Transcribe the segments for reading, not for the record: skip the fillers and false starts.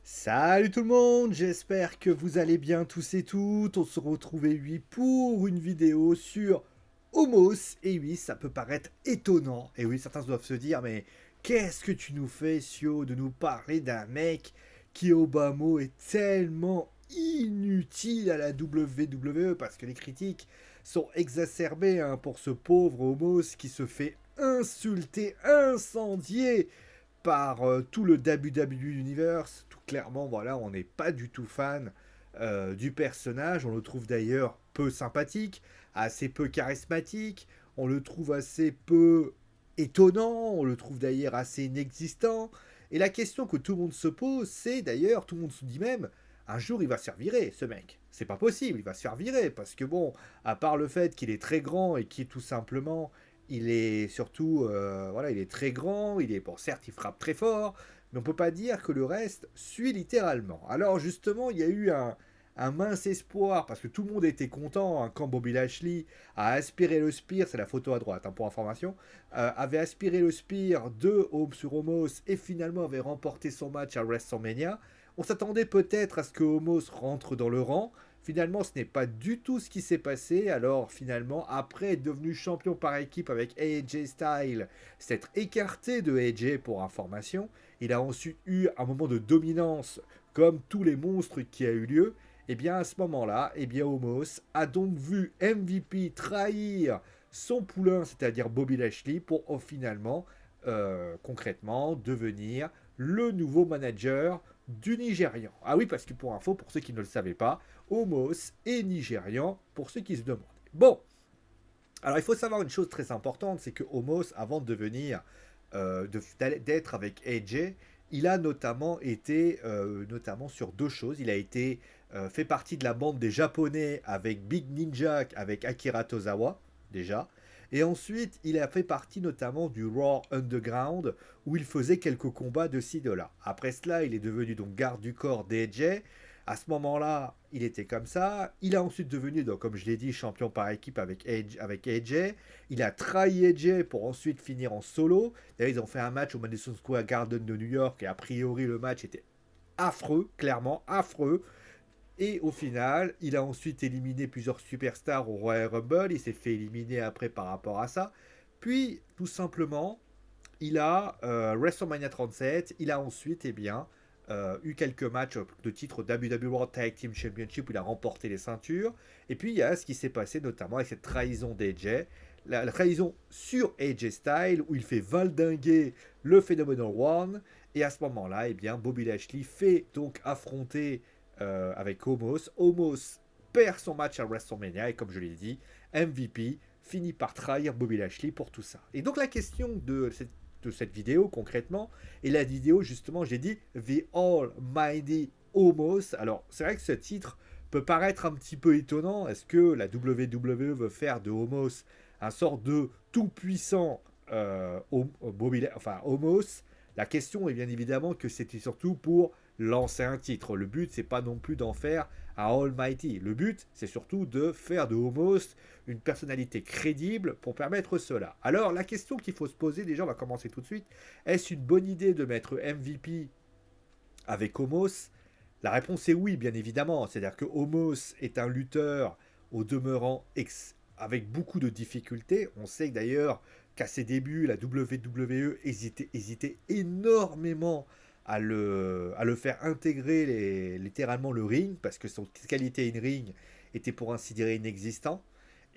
Salut tout le monde, j'espère que vous allez bien tous et toutes. On se retrouve oui pour une vidéo sur Homos. Et oui, ça peut paraître étonnant. Et oui, certains doivent se dire, mais qu'est-ce que tu nous fais, Sio, de nous parler d'un mec qui, au bas mot, est tellement inutile à la WWE parce que les critiques sont exacerbées pour ce pauvre Homos qui se fait insulter, incendier par tout le WWE Universe. Tout clairement, voilà, on n'est pas du tout fan du personnage. On le trouve d'ailleurs peu sympathique, assez peu charismatique. On le trouve assez peu étonnant. On le trouve d'ailleurs assez inexistant. Et la question que tout le monde se pose, c'est d'ailleurs, tout le monde se dit même, un jour il va se faire virer, ce mec. C'est pas possible, il va se faire virer. Parce que bon, à part le fait qu'il est très grand et qu'il est tout simplement il est surtout, voilà, il est très grand, il est, bon, certes, il frappe très fort, mais on peut pas dire que le reste suit littéralement. Alors justement, il y a eu un mince espoir, parce que tout le monde était content quand Bobby Lashley a aspiré le Spear, c'est la photo à droite pour information, avait aspiré le Spear de Home sur Homos et finalement avait remporté son match à WrestleMania. On s'attendait peut-être à ce que Homos rentre dans le rang. Finalement, ce n'est pas du tout ce qui s'est passé. Alors, finalement, après être devenu champion par équipe avec AJ Styles, s'être écarté de AJ pour information, il a ensuite eu un moment de dominance comme tous les monstres qui a eu lieu. Et bien à ce moment-là, eh bien Homos a donc vu MVP trahir son poulain, c'est-à-dire Bobby Lashley, pour finalement, concrètement, devenir le nouveau manager du Nigérian. Ah oui, parce que pour info, pour ceux qui ne le savaient pas, Homos est nigérian, pour ceux qui se demandent. Bon, alors il faut savoir une chose très importante, c'est que Homos, avant de devenir, d'être avec AJ, il a notamment été, notamment sur deux choses. Il a été fait partie de la bande des Japonais avec Big Ninja, avec Akira Tozawa, déjà. Et ensuite, il a fait partie notamment du Raw Underground, où il faisait quelques combats de ci, de là. Après cela, il est devenu donc garde du corps d'AJ. À ce moment-là, il était comme ça. Il a ensuite devenu, donc, comme je l'ai dit, champion par équipe avec AJ. Il a trahi AJ pour ensuite finir en solo. D'ailleurs, ils ont fait un match au Madison Square Garden de New York et a priori, le match était affreux, clairement affreux. Et au final, il a ensuite éliminé plusieurs superstars au Royal Rumble. Il s'est fait éliminer après par rapport à ça. Puis, tout simplement, il a WrestleMania 37, il a ensuite eu quelques matchs de titre WWE World Tag Team Championship où il a remporté les ceintures. Et puis il y a ce qui s'est passé notamment avec cette trahison d'AJ, la trahison sur AJ Styles où il fait valdinguer le Phenomenal One. Et à ce moment-là, Bobby Lashley fait donc affronter avec Homos. Homos perd son match à WrestleMania et comme je l'ai dit, MVP finit par trahir Bobby Lashley pour tout ça. Et donc la question de cette vidéo concrètement, et la vidéo justement, j'ai dit The Almighty Homos. Alors c'est vrai que ce titre peut paraître un petit peu étonnant. Est-ce que la WWE veut faire de Homos un sort de tout-puissant Homos? La question est bien évidemment que c'était surtout pour lancer un titre. Le but, c'est pas non plus d'en faire un Almighty. Le but, c'est surtout de faire de Homos une personnalité crédible pour permettre cela. Alors, la question qu'il faut se poser, déjà, on va commencer tout de suite. Est-ce une bonne idée de mettre MVP avec Homos? La réponse est oui, bien évidemment. C'est-à-dire que Homos est un lutteur au demeurant avec beaucoup de difficultés. On sait d'ailleurs qu'à ses débuts, la WWE hésitait énormément à le faire intégrer littéralement le ring, parce que son qualité in ring était pour ainsi dire inexistant.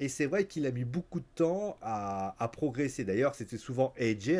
Et c'est vrai qu'il a mis beaucoup de temps à progresser. D'ailleurs, c'était souvent AJ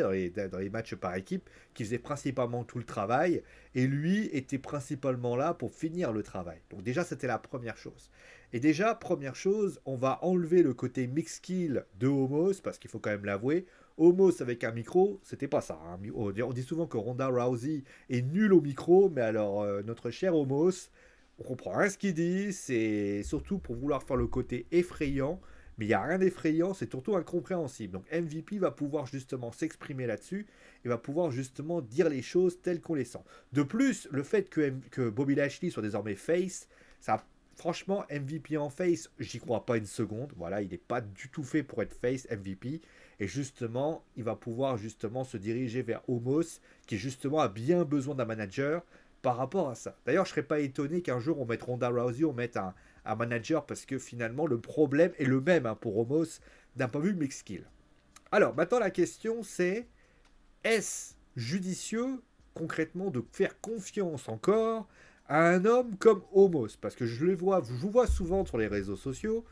dans les matchs par équipe qui faisait principalement tout le travail. Et lui était principalement là pour finir le travail. Donc déjà, c'était la première chose. Et déjà, première chose, on va enlever le côté mix skill de Homos, parce qu'il faut quand même l'avouer. Homos avec un micro, c'était pas ça. Hein. On dit souvent que Ronda Rousey est nulle au micro, mais alors notre cher Homos, on comprend rien ce qu'il dit. C'est surtout pour vouloir faire le côté effrayant. Mais il n'y a rien d'effrayant, c'est surtout incompréhensible. Donc MVP va pouvoir justement s'exprimer là-dessus et va pouvoir justement dire les choses telles qu'on les sent. De plus, le fait que Bobby Lashley soit désormais face, ça, franchement, MVP en face, j'y crois pas une seconde. Voilà, il n'est pas du tout fait pour être face MVP. Et justement, il va pouvoir justement se diriger vers Homos, qui justement a bien besoin d'un manager. par rapport à ça. D'ailleurs, je serais pas étonné qu'un jour on mette Ronda Rousey, on mette un manager, parce que finalement le problème est le même hein, pour Omos d'un point de vue mix skill. Alors maintenant la question c'est, est-ce judicieux concrètement de faire confiance encore à un homme comme Omos? Parce que je vous vois souvent sur les réseaux sociaux.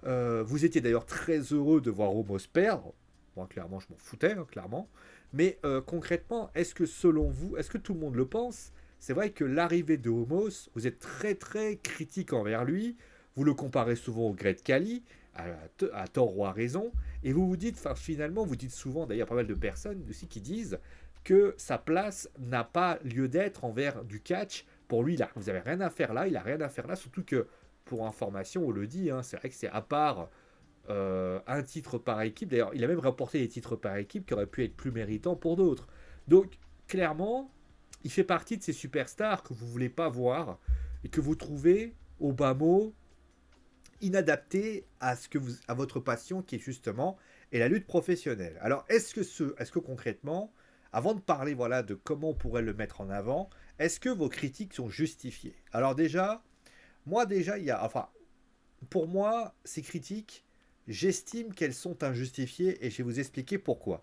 Vous étiez d'ailleurs très heureux de voir Omos perdre. Moi, clairement, je m'en foutais, hein, clairement. Mais concrètement, est-ce que selon vous, est-ce que tout le monde le pense? C'est vrai que l'arrivée de Omos, vous êtes très très critique envers lui. Vous le comparez souvent au Great Khali, à tort ou à raison. Et vous vous dites, enfin, finalement, vous dites souvent, d'ailleurs pas mal de personnes aussi qui disent que sa place n'a pas lieu d'être envers du catch. Pour lui, là, vous n'avez rien à faire là, il n'a rien à faire là, surtout que pour information, on le dit, hein, c'est vrai que c'est à part un titre par équipe. D'ailleurs, il a même rapporté des titres par équipe qui auraient pu être plus méritants pour d'autres. Donc, clairement, il fait partie de ces superstars que vous ne voulez pas voir et que vous trouvez au bas mot inadapté à à votre passion qui est justement et la lutte professionnelle. Alors, est-ce que concrètement, avant de parler voilà de comment on pourrait le mettre en avant, est-ce que vos critiques sont justifiées? Alors déjà, moi déjà, pour moi, ces critiques, j'estime qu'elles sont injustifiées et je vais vous expliquer pourquoi.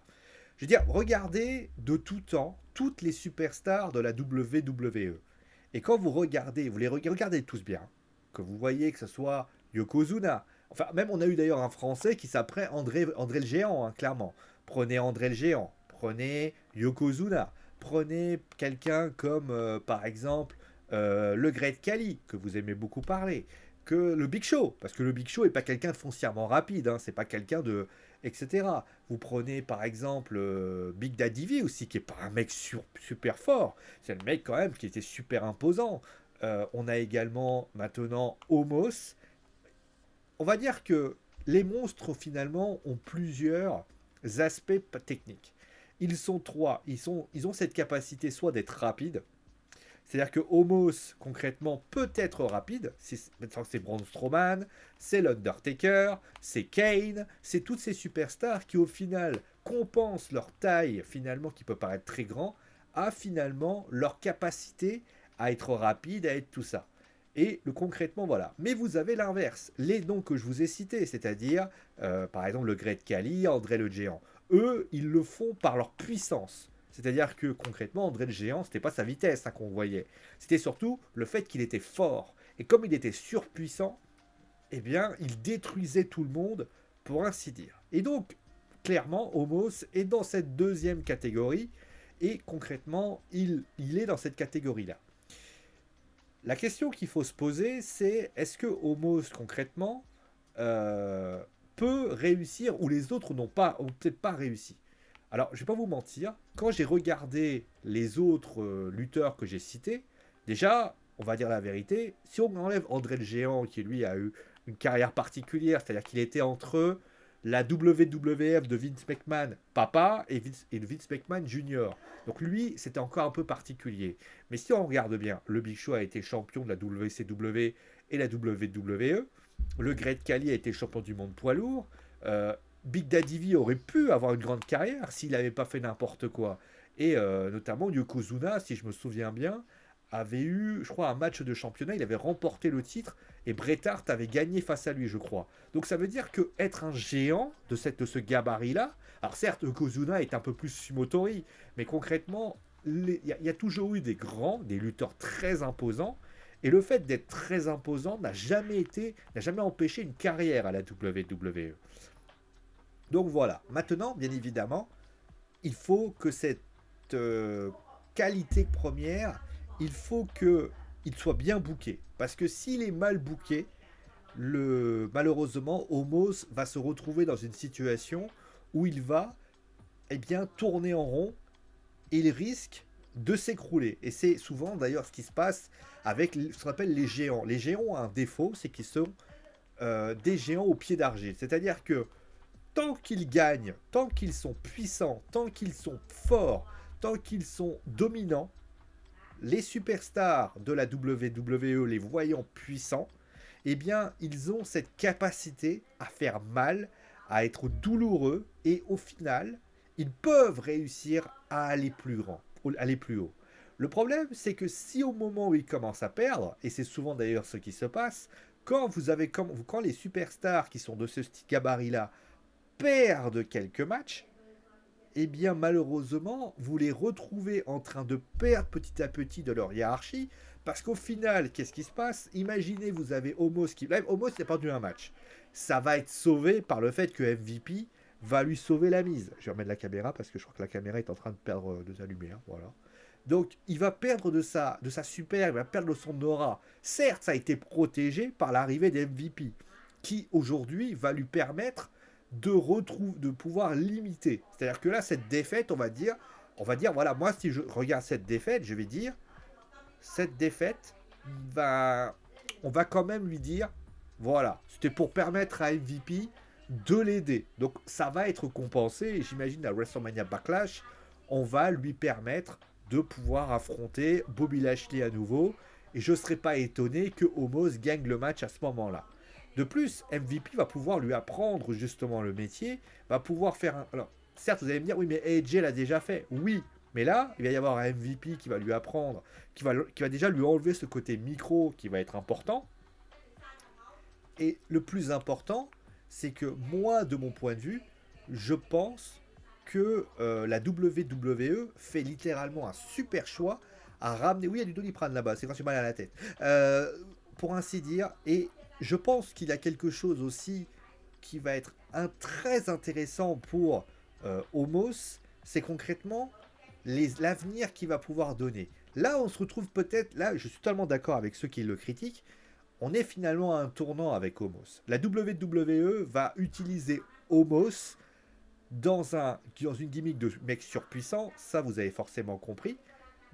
Je veux dire, regardez de tout temps toutes les superstars de la WWE. Et quand vous regardez, vous les regardez tous bien, que vous voyez que ce soit Yokozuna, enfin même on a eu d'ailleurs un Français qui s'appelait André le Géant, hein, clairement. Prenez André le Géant, prenez Yokozuna, prenez quelqu'un comme par exemple le Great Khali, que vous aimez beaucoup parler, que le Big Show, parce que le Big Show n'est pas quelqu'un de foncièrement rapide, hein, c'est pas quelqu'un de... etc. Vous prenez par exemple Big Daddy V aussi, qui est pas un mec super fort, c'est le mec quand même qui était super imposant. On a également maintenant Omos. On va dire que les monstres finalement ont plusieurs aspects techniques. Ils sont trois, ils ont cette capacité soit d'être rapides, c'est-à-dire que Homos, concrètement, peut être rapide. C'est Braun Strowman, c'est l'Undertaker, c'est Kane, c'est toutes ces superstars qui, au final, compensent leur taille, finalement, qui peut paraître très grand, à finalement leur capacité à être rapide, à être tout ça. Et concrètement, voilà. Mais vous avez l'inverse. Les noms que je vous ai cités, c'est-à-dire, par exemple, le Great Khali, André le Géant. Eux, ils le font par leur puissance. C'est-à-dire que concrètement, André le Géant, c'était pas sa vitesse hein, qu'on voyait. C'était surtout le fait qu'il était fort. Et comme il était surpuissant, eh bien, il détruisait tout le monde, pour ainsi dire. Et donc, clairement, Homos est dans cette deuxième catégorie. Et concrètement, il est dans cette catégorie-là. La question qu'il faut se poser, c'est est-ce que Homos, concrètement, euh, peut réussir ou les autres n'ont peut-être pas réussi. Alors, je vais pas vous mentir, quand j'ai regardé les autres lutteurs que j'ai cités, déjà, on va dire la vérité, si on enlève André le Géant, qui lui a eu une carrière particulière, c'est-à-dire qu'il était entre la WWF de Vince McMahon, papa, et Vince McMahon Junior. Donc lui, c'était encore un peu particulier. Mais si on regarde bien, le Big Show a été champion de la WCW et la WWE. Le Great Khali a été champion du monde poids lourd. Big Daddy V aurait pu avoir une grande carrière s'il n'avait pas fait n'importe quoi. Et notamment Yokozuna, si je me souviens bien, avait eu, je crois, un match de championnat. Il avait remporté le titre et Bret Hart avait gagné face à lui, je crois. Donc ça veut dire que être un géant de ce gabarit-là, alors certes, Yokozuna est un peu plus sumotori, mais concrètement, il y a toujours eu des grands, des lutteurs très imposants. Et le fait d'être très imposant n'a jamais empêché une carrière à la WWE. Donc voilà. Maintenant, bien évidemment, il faut que cette qualité première, il faut qu'il soit bien booké. Parce que s'il est mal booké, malheureusement, Homos va se retrouver dans une situation où il va tourner en rond et il risque de s'écrouler. Et c'est souvent d'ailleurs ce qui se passe avec ce qu'on appelle les géants. Les géants ont un défaut, c'est qu'ils sont des géants au pied d'argile. C'est-à-dire que tant qu'ils gagnent, tant qu'ils sont puissants, tant qu'ils sont forts, tant qu'ils sont dominants, les superstars de la WWE, les voyant puissants, eh bien, ils ont cette capacité à faire mal, à être douloureux, et au final, ils peuvent réussir à aller plus grand, à aller plus haut. Le problème, c'est que si au moment où il commence à perdre, et c'est souvent d'ailleurs ce qui se passe, quand les superstars qui sont de ce gabarit-là perdent quelques matchs, eh bien malheureusement, vous les retrouvez en train de perdre petit à petit de leur hiérarchie, parce qu'au final, qu'est-ce qui se passe? Imaginez, vous avez Homos qui... Là, Homos il a perdu un match. Ça va être sauvé par le fait que MVP va lui sauver la mise. Je vais remettre la caméra parce que je crois que la caméra est en train de perdre de sa lumière. Voilà. Donc, il va perdre de sa super, il va perdre de son aura. Certes, ça a été protégé par l'arrivée des MVP, qui aujourd'hui va lui permettre de pouvoir limiter. C'est-à-dire que là, cette défaite, on va dire, voilà, moi, si je regarde cette défaite, je vais dire, cette défaite, on va quand même lui dire, voilà, c'était pour permettre à MVP de l'aider. Donc, ça va être compensé, et j'imagine à WrestleMania Backlash, on va lui permettre de pouvoir affronter Bobby Lashley à nouveau, et je ne serais pas étonné que Omos gagne le match à ce moment-là. De plus, MVP va pouvoir lui apprendre justement le métier, va pouvoir faire un... Alors, certes, vous allez me dire, oui, mais AJ l'a déjà fait. Oui, mais là, il va y avoir un MVP qui va lui apprendre, qui va déjà lui enlever ce côté micro qui va être important. Et le plus important, c'est que moi, de mon point de vue, je pense que la WWE fait littéralement un super choix à ramener... Oui, il y a du Doliprane là-bas, c'est quand j'ai mal à la tête. Pour ainsi dire, et je pense qu'il y a quelque chose aussi qui va être très intéressant pour Omos, c'est concrètement l'avenir qu'il va pouvoir donner. Là, on se retrouve peut-être, là, je suis totalement d'accord avec ceux qui le critiquent, on est finalement à un tournant avec Omos. La WWE va utiliser Omos dans une gimmick de mec surpuissant, ça vous avez forcément compris,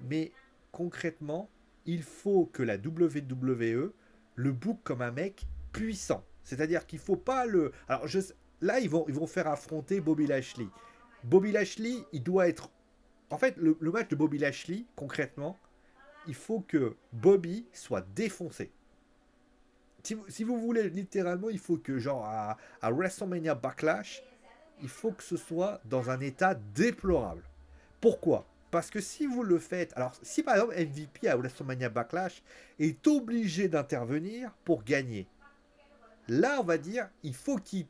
mais concrètement, il faut que la WWE le book comme un mec puissant. C'est-à-dire qu'il faut pas le... Alors, là, ils vont faire affronter Bobby Lashley. Bobby Lashley, il doit être... En fait, le match de Bobby Lashley, concrètement, il faut que Bobby soit défoncé. Si vous voulez, littéralement, il faut que, genre, à WrestleMania Backlash, il faut que ce soit dans un état déplorable. Pourquoi? Parce que si vous le faites... Alors, si par exemple MVP à WrestleMania Backlash est obligé d'intervenir pour gagner, là, on va dire, il faut qu'il...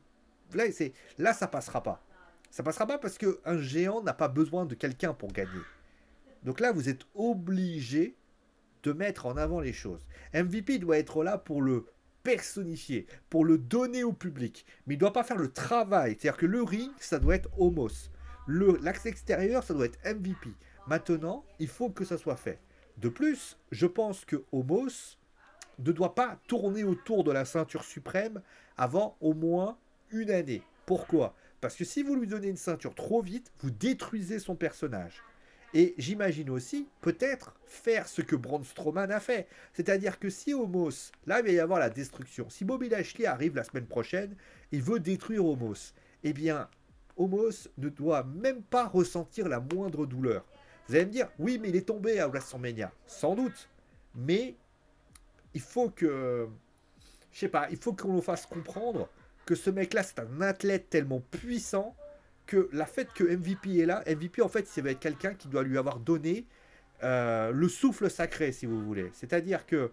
Là, ça passera pas. Ça passera pas parce qu'un géant n'a pas besoin de quelqu'un pour gagner. Donc là, vous êtes obligé de mettre en avant les choses. MVP doit être là pour le personnifier, pour le donner au public. Mais il ne doit pas faire le travail. C'est-à-dire que le ring, ça doit être Omos. L'axe extérieur, ça doit être MVP. Maintenant, il faut que ça soit fait. De plus, je pense que Omos ne doit pas tourner autour de la ceinture suprême avant au moins une année. Pourquoi? Parce que si vous lui donnez une ceinture trop vite, vous détruisez son personnage. Et j'imagine aussi, peut-être, faire ce que Braun Strowman a fait. C'est-à-dire que si Omos, là il va y avoir la destruction. Si Bobby Lashley arrive la semaine prochaine, il veut détruire Omos. Eh bien, Omos ne doit même pas ressentir la moindre douleur. Vous allez me dire, oui, mais il est tombé à WrestleMania. Sans doute. Mais il faut que... Je sais pas, il faut qu'on nous fasse comprendre que ce mec-là, c'est un athlète tellement puissant que la fait que MVP est là, MVP en fait, ça va être quelqu'un qui doit lui avoir donné le souffle sacré, si vous voulez. C'est-à-dire que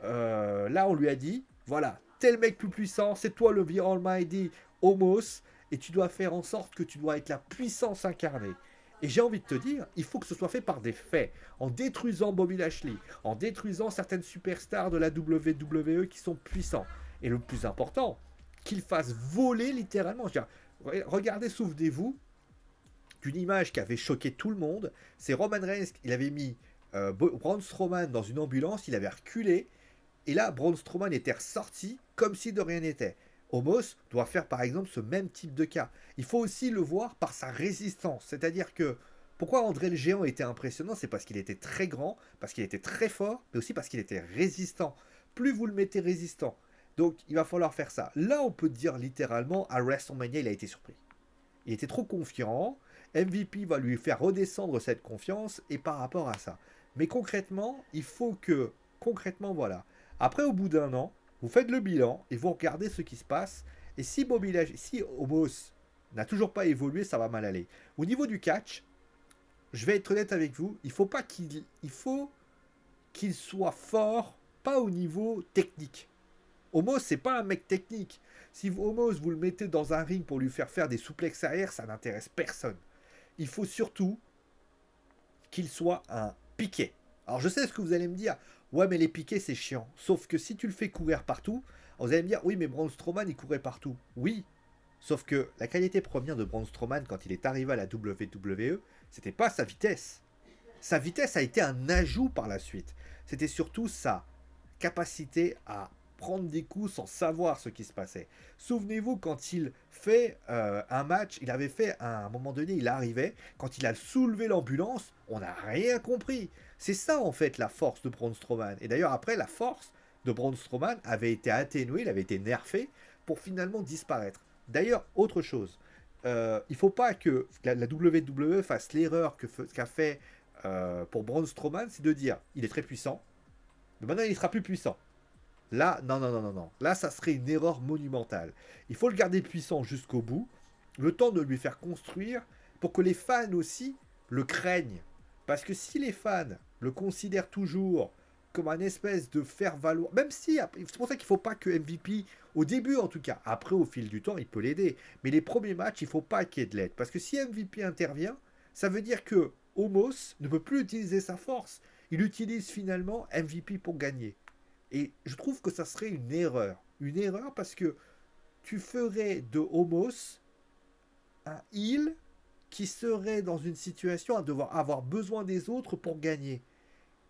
là, on lui a dit, voilà, tel mec plus puissant, c'est toi le The Almighty Omos, et tu dois faire en sorte que tu dois être la puissance incarnée. Et j'ai envie de te dire, il faut que ce soit fait par des faits, en détruisant Bobby Lashley, en détruisant certaines superstars de la WWE qui sont puissants. Et le plus important, qu'il fasse voler littéralement. Regardez, souvenez-vous d'une image qui avait choqué tout le monde. C'est Roman Reigns, il avait mis Braun Strowman dans une ambulance, il avait reculé, et là, Braun Strowman était ressorti comme si de rien n'était. Omos doit faire par exemple ce même type de cas. Il faut aussi le voir par sa résistance. C'est-à-dire que pourquoi André le Géant était impressionnant, c'est parce qu'il était très grand, parce qu'il était très fort, mais aussi parce qu'il était résistant. Plus vous le mettez résistant, donc il va falloir faire ça. Là, on peut dire littéralement, à WrestleMania, il a été surpris. Il était trop confiant. MVP va lui faire redescendre cette confiance, et par rapport à ça. Mais concrètement, il faut que... Concrètement, voilà. Après, au bout d'un an, vous faites le bilan, et vous regardez ce qui se passe. Et si si Omos n'a toujours pas évolué, ça va mal aller. Au niveau du catch, je vais être honnête avec vous, il faut pas qu'il... Il faut qu'il soit fort, pas au niveau technique. Homos, c'est pas un mec technique. Si Homos, vous le mettez dans un ring pour lui faire des souplexes arrière, ça n'intéresse personne. Il faut surtout qu'il soit un piqué. Alors je sais ce que vous allez me dire. Ouais, mais les piquets, c'est chiant. Sauf que si tu le fais courir partout, vous allez me dire, oui, mais Braun Strowman, il courait partout. Oui, sauf que la qualité première de Braun Strowman, quand il est arrivé à la WWE, c'était pas sa vitesse. Sa vitesse a été un ajout par la suite. C'était surtout sa capacité à prendre des coups sans savoir ce qui se passait. Souvenez-vous, quand il fait un match, il avait fait, à un moment donné, il arrivait, quand il a soulevé l'ambulance, on n'a rien compris. C'est ça, en fait, la force de Braun Strowman. Et d'ailleurs, après, la force de Braun Strowman avait été atténuée, il avait été nerfé pour finalement disparaître. D'ailleurs, autre chose, il ne faut pas que la WWE fasse l'erreur qu'a fait pour Braun Strowman, c'est de dire, il est très puissant, mais maintenant il sera plus puissant. Là, non, non, non, non, non. Là, ça serait une erreur monumentale. Il faut le garder puissant jusqu'au bout, le temps de lui faire construire, pour que les fans aussi le craignent. Parce que si les fans le considèrent toujours comme un espèce de faire-valoir, même si, c'est pour ça qu'il ne faut pas que MVP, au début en tout cas, après au fil du temps, il peut l'aider. Mais les premiers matchs, il ne faut pas qu'il y ait de l'aide. Parce que si MVP intervient, ça veut dire que Homos ne peut plus utiliser sa force. Il utilise finalement MVP pour gagner. Et je trouve que ça serait une erreur. Une erreur parce que tu ferais de Homos un heel qui serait dans une situation à devoir avoir besoin des autres pour gagner.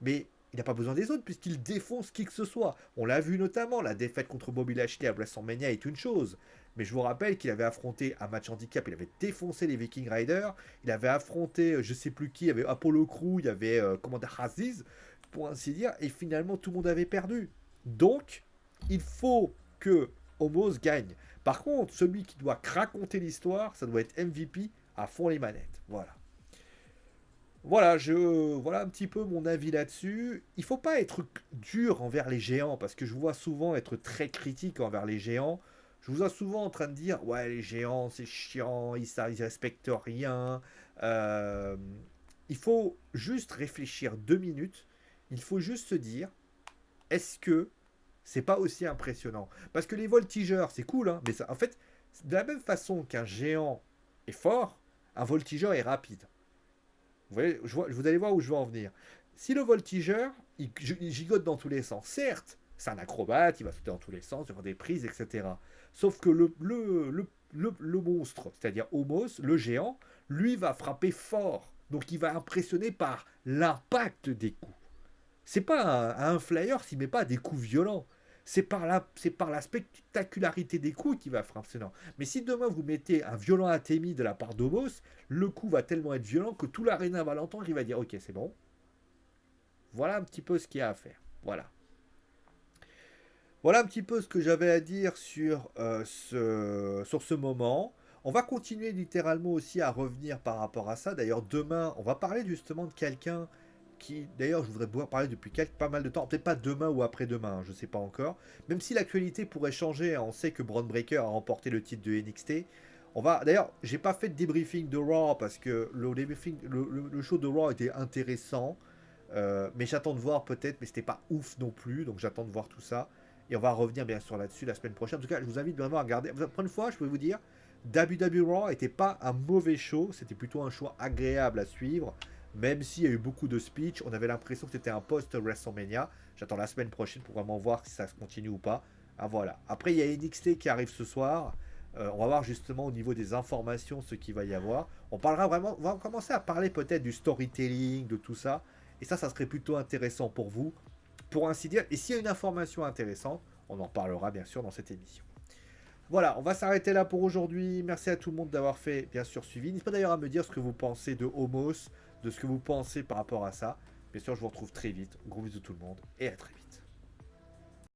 Mais il n'a pas besoin des autres puisqu'il défonce qui que ce soit. On l'a vu notamment, la défaite contre Bobby Lashley à WrestleMania est une chose. Mais je vous rappelle qu'il avait affronté un match handicap, il avait défoncé les Viking Riders, il avait affronté je sais plus qui, il y avait Apollo Crew, il y avait Commander Aziz, pour ainsi dire, et finalement tout le monde avait perdu. Donc, il faut que Homos gagne. Par contre, celui qui doit raconter l'histoire, ça doit être MVP à fond les manettes. Voilà. Voilà un petit peu mon avis là-dessus. Il faut pas être dur envers les géants parce que je vois souvent être très critique envers les géants. Je vous vois souvent en train de dire ouais les géants c'est chiant, ils respectent rien. Euh, il faut juste réfléchir 2 minutes. Il faut juste se dire est-ce que c'est pas aussi impressionnant? Parce que les voltigeurs c'est cool hein, mais ça, en fait de la même façon qu'un géant est fort, un voltigeur est rapide. Vous voyez, vous allez voir où je veux en venir. Si le voltigeur, il gigote dans tous les sens, certes, c'est un acrobate, il va sauter dans tous les sens, il va faire des prises, etc. Sauf que le monstre, c'est-à-dire Homos, le géant, lui va frapper fort. Donc il va impressionner par l'impact des coups. C'est pas un flyer s'il met pas des coups violents. C'est par la spectacularité des coups qui va être impressionnant. Mais si demain vous mettez un violent athémie de la part d'Homos, le coup va tellement être violent que tout l'aréna va l'entendre, il va dire ok c'est bon. Voilà un petit peu ce qu'il y a à faire. Voilà. Voilà un petit peu ce que j'avais à dire sur ce moment. On va continuer littéralement aussi à revenir par rapport à ça. D'ailleurs, demain, on va parler justement de quelqu'un qui, d'ailleurs, je voudrais pouvoir parler depuis pas mal de temps. Peut-être pas demain ou après-demain, hein, je ne sais pas encore. Même si l'actualité pourrait changer, hein, on sait que Braun Breaker a remporté le titre de NXT. D'ailleurs, j'ai pas fait de débriefing de Raw parce que le show de Raw était intéressant. Mais j'attends de voir peut-être, mais c'était pas ouf non plus. Donc j'attends de voir tout ça. Et on va revenir bien sûr là-dessus la semaine prochaine. En tout cas, je vous invite vraiment à regarder. Pour une fois, je peux vous dire, WWE Raw n'était pas un mauvais show. C'était plutôt un choix agréable à suivre. Même s'il y a eu beaucoup de speech, on avait l'impression que c'était un post-WrestleMania. J'attends la semaine prochaine pour vraiment voir si ça se continue ou pas. Ah voilà. Après, il y a NXT qui arrive ce soir. On va voir justement au niveau des informations ce qu'il va y avoir. On parlera vraiment, on va commencer à parler peut-être du storytelling, de tout ça. Et ça serait plutôt intéressant pour vous, pour ainsi dire. Et s'il y a une information intéressante, on en parlera bien sûr dans cette émission. Voilà, on va s'arrêter là pour aujourd'hui. Merci à tout le monde d'avoir fait, bien sûr, suivi. N'hésitez pas d'ailleurs à me dire ce que vous pensez de Homos, de ce que vous pensez par rapport à ça. Bien sûr, je vous retrouve très vite. Gros bisous tout le monde et à très vite.